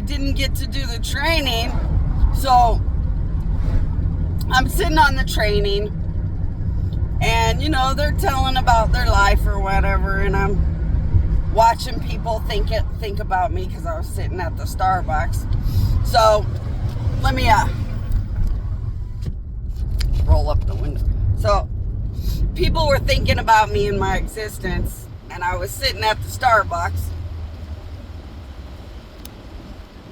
didn't get to do the training. So I'm sitting on the training, and they're telling about their life or whatever, and I'm watching people think about me because I was sitting at the Starbucks. So let me roll up the window. So people were thinking about me and my existence, and I was sitting at the Starbucks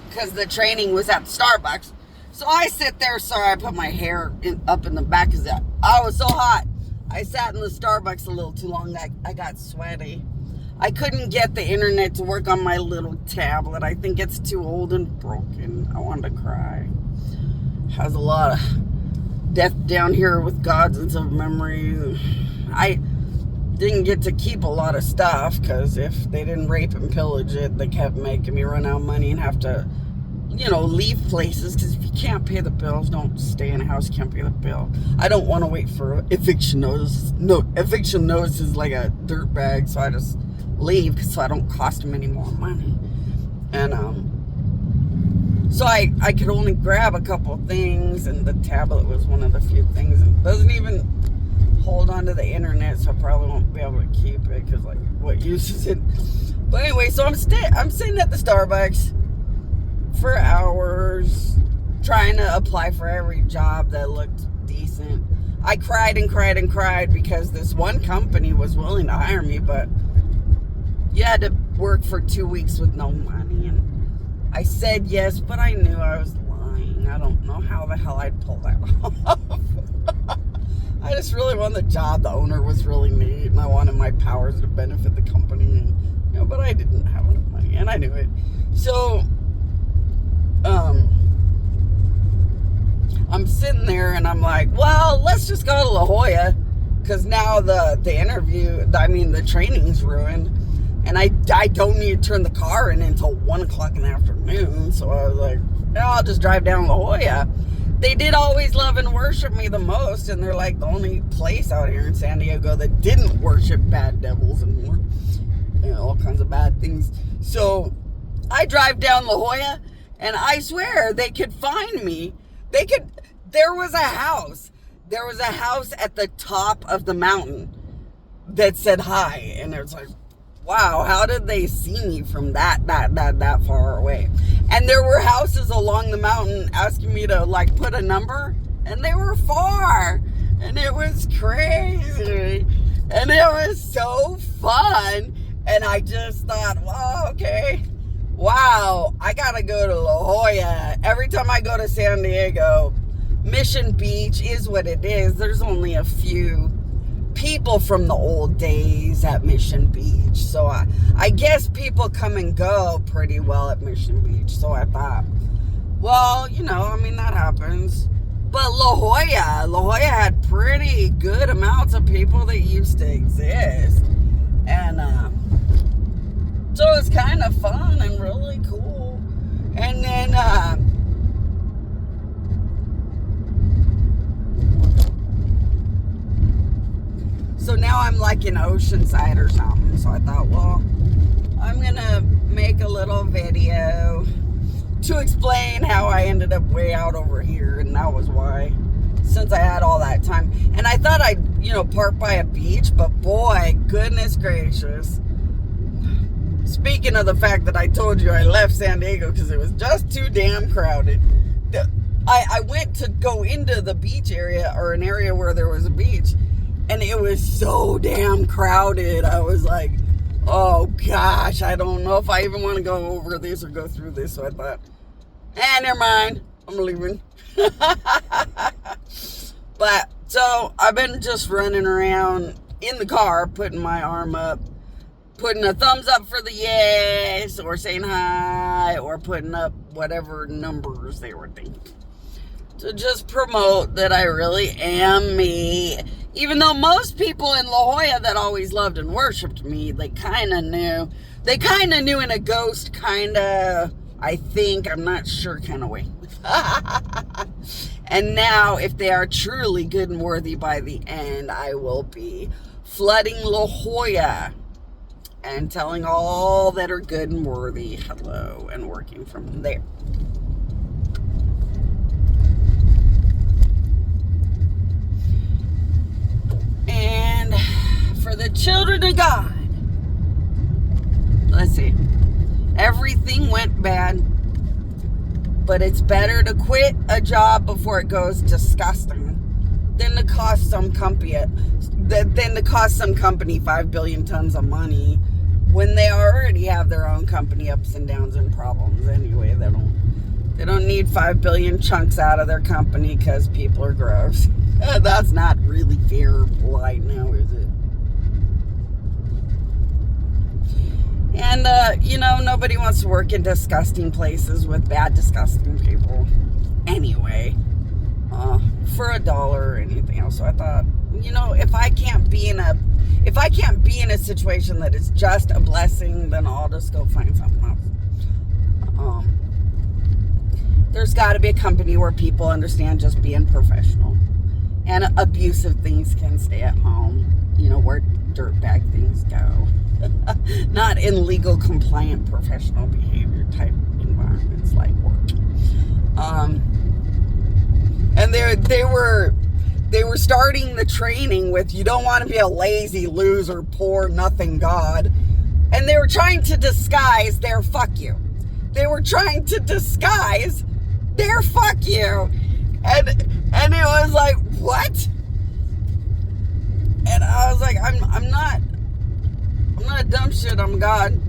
because the training was at the Starbucks. So I sit there. Sorry, I put my hair up in the back because I was so hot. I sat in the Starbucks a little too long. I got sweaty. I couldn't get the internet to work on my little tablet. I think it's too old and broken. I wanted to cry. Has a lot of death down here with gods of memories. I didn't get to keep a lot of stuff because if they didn't rape and pillage it, they kept making me run out of money and have to, leave places, because if you can't pay the bills, don't stay in a house you can't pay the bill. I don't want to wait for eviction notice. No, eviction notice is like a dirt bag, so I just leave so I don't cost them any more money. And so I could only grab a couple things, and the tablet was one of the few things. It doesn't even hold on to the internet, so I probably won't be able to keep it, because what use is it? But anyway, so I'm sitting at the Starbucks for hours trying to apply for every job that looked decent. I cried and cried and cried because this one company was willing to hire me, but you had to work for 2 weeks with no money. And I said yes, but I knew I was lying. I don't know how the hell I'd pull that off. I just really wanted the job. The owner was really neat, and I wanted my powers to benefit the company. And, but I didn't have enough money, and I knew it. So I'm sitting there, and I'm like, well, let's just go to La Jolla, because now the training's ruined, and I don't need to turn the car in until 1 o'clock in the afternoon. So I was like, I'll just drive down La Jolla. They did always love and worship me the most, and they're like the only place out here in San Diego that didn't worship bad devils and all kinds of bad things. So I drive down La Jolla, and I swear they could find me. There was a house at the top of the mountain that said hi, and it was like, wow, how did they see me from that far away? And there were houses along the mountain asking me to put a number, and they were far, and it was crazy, and it was so fun. And I just thought, well, okay, wow, I gotta go to La Jolla. Every time I go to San Diego, Mission Beach is what it is. There's only a few people from the old days at Mission Beach. So I guess people come and go pretty well at Mission Beach. So I thought, well, that happens. But La Jolla had pretty good amounts of people that used to exist. And so it was kind of fun and really cool. And then so now I'm in Oceanside or something. So I thought, well, I'm gonna make a little video to explain how I ended up way out over here, and that was why, since I had all that time. And I thought I'd park by a beach, but boy, goodness gracious, speaking of the fact that I told you I left San Diego because it was just too damn crowded, I went to go into the beach area, or an area where there was a beach, and it was so damn crowded. I was like, oh gosh, I don't know if I even want to go over this or go through this. So I thought, never mind, I'm leaving. But so I've been just running around in the car, putting my arm up, putting a thumbs up for the yes, or saying hi, or putting up whatever numbers they were thinking, to just promote that I really am me. Even though most people in La Jolla that always loved and worshipped me, they kind of knew. They kind of knew in a ghost, I think, I'm not sure, kind of way. And now, if they are truly good and worthy by the end, I will be flooding La Jolla. and telling all that are good and worthy hello and working from there. And for the children of God, let's see, everything went bad, but it's better to quit a job before it goes disgusting than to cost some company $5 billion tons of money when they already have their own company ups and downs and problems anyway. They don't need 5 billion chunks out of their company because people are gross. That's not really fair or polite now, is it? And, nobody wants to work in disgusting places with bad, disgusting people anyway, for $1 or anything else. So I thought, if I can't be in a situation that is just a blessing, then I'll just go find something else. There's got to be a company where people understand just being professional, and abusive things can stay at home, where dirtbag things go. Not in legal, compliant, professional behavior type environments like work. And they were starting the training with, you don't want to be a lazy loser, poor, nothing God. And they were trying to disguise their fuck you. They were trying to disguise their fuck you. And it was like, what? And I was like, I'm not a dumb shit, I'm God.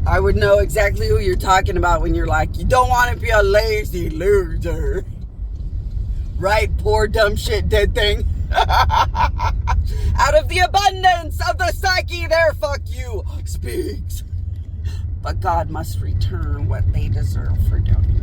I would know exactly who you're talking about when you're like, you don't want to be a lazy loser. Right, poor dumb shit dead thing. Out of the abundance of the psyche, their fuck you speaks. But God must return what they deserve for doing